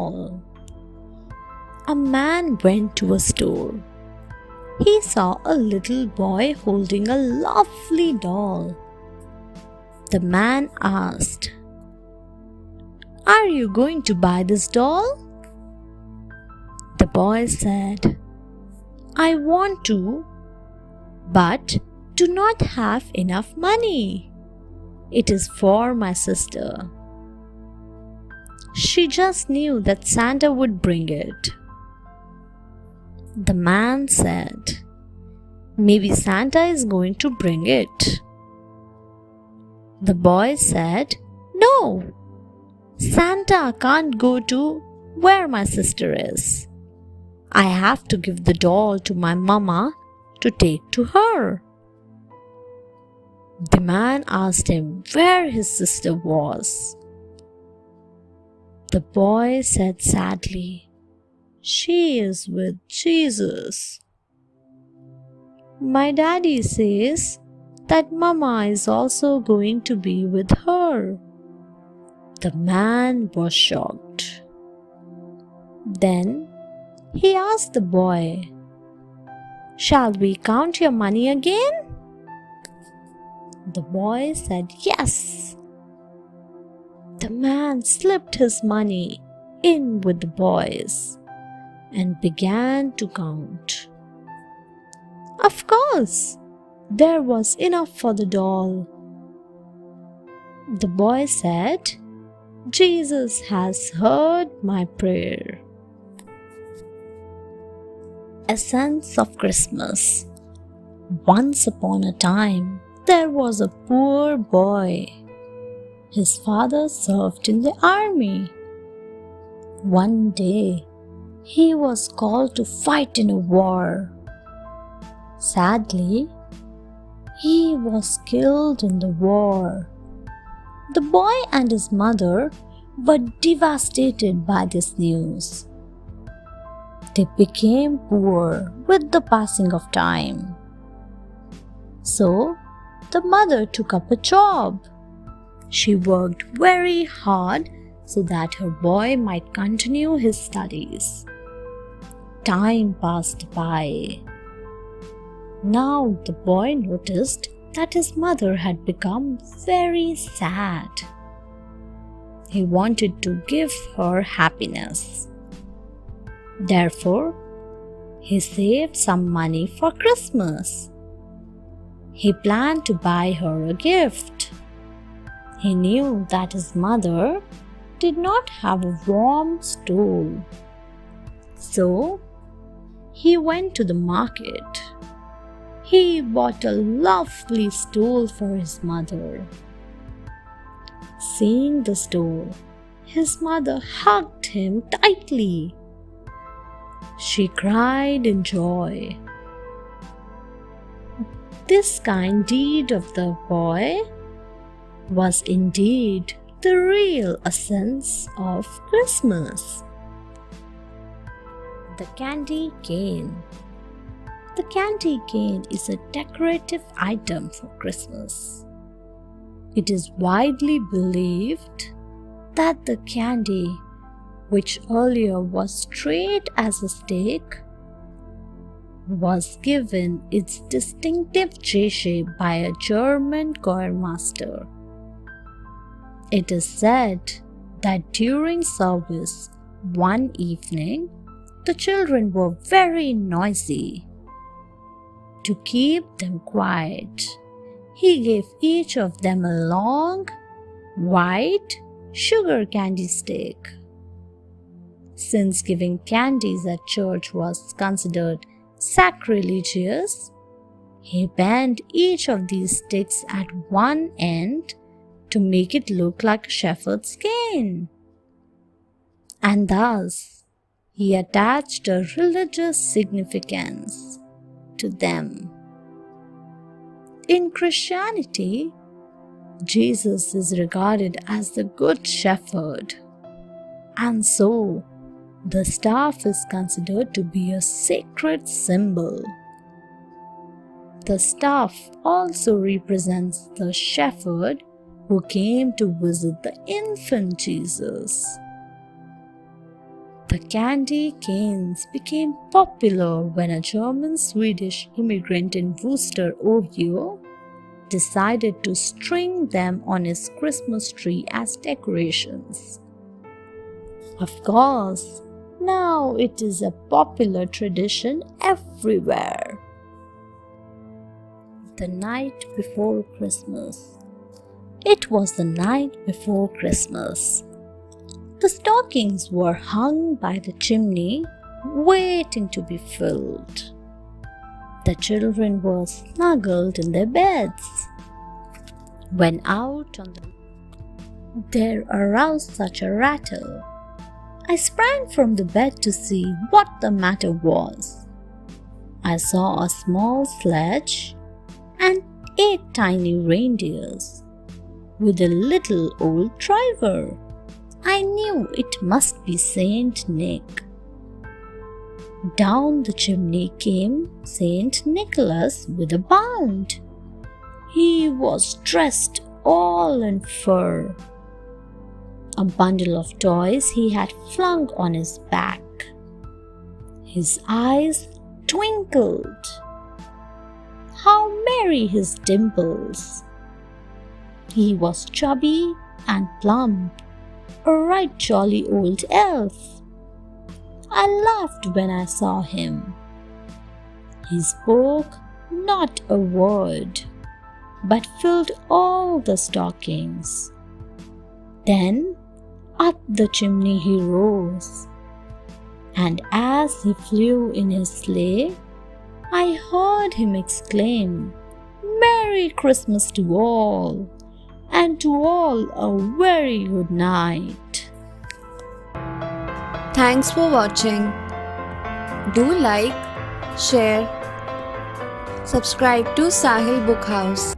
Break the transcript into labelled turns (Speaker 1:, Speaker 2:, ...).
Speaker 1: doll. A man went to a store. He saw a little boy holding a lovely doll. The man asked, "Are you going to buy this doll?" The boy said, "I want to, but do not have enough money. It is for my sister. She just knew that Santa would bring it." The man said, "Maybe Santa is going to bring it." The boy said, "No, Santa can't go to where my sister is. I have to give the doll to my mama to take to her." The man asked him where his sister was. The boy said sadly, "She is with Jesus. My daddy says that Mama is also going to be with her." The man was shocked. Then he asked the boy, "Shall we count your money again?" The boy said yes. The man slipped his money in with the boys and began to count. Of course, there was enough for the doll. The boy said, "Jesus has heard my prayer." Essence of Christmas. Once upon a time, there was a poor boy. His father served in the army. One day, he was called to fight in a war. Sadly, he was killed in the war. The boy and his mother were devastated by this news. They became poor with the passing of time. So, the mother took up a job. She worked very hard so that her boy might continue his studies. Time passed by. Now the boy noticed that his mother had become very sad. He wanted to give her happiness. Therefore, he saved some money for Christmas. He planned to buy her a gift. He knew that his mother did not have a warm stove. So, he went to the market. He bought a lovely stole for his mother. Seeing the stole, his mother hugged him tightly. She cried in joy. This kind deed of the boy was indeed the real essence of Christmas. The candy cane. The candy cane is a decorative item for Christmas. It is widely believed that the candy, which earlier was straight as a stake, was given its distinctive J-shape by a German choirmaster. It is said that during service one evening, the children were very noisy. To keep them quiet, he gave each of them a long, white sugar candy stick. Since giving candies at church was considered sacrilegious, he bent each of these sticks at one end to make it look like a shepherd's cane. And thus, he attached a religious significance to them. In Christianity, Jesus is regarded as the Good Shepherd, and so the staff is considered to be a sacred symbol. The staff also represents the shepherd who came to visit the infant Jesus. The candy canes became popular when a German-Swedish immigrant in Worcester, Ohio, decided to string them on his Christmas tree as decorations. Of course, now it is a popular tradition everywhere. The night before Christmas. It was the night before Christmas. The stockings were hung by the chimney, waiting to be filled. The children were snuggled in their beds. When out on there aroused such a rattle. I sprang from the bed to see what the matter was. I saw a small sledge and 8 tiny reindeers with a little old driver. I knew it must be Saint Nick. Down the chimney came Saint Nicholas with a bound. He was dressed all in fur. A bundle of toys he had flung on his back. His eyes twinkled. How merry his dimples! He was chubby and plump, a right jolly old elf. I laughed when I saw him. He spoke not a word, but filled all the stockings. Then up the chimney he rose, and as he flew in his sleigh, I heard him exclaim, "Merry Christmas to all, and to all a very good night."
Speaker 2: Thanks for watching. Do like, share, subscribe to Sahil Book House.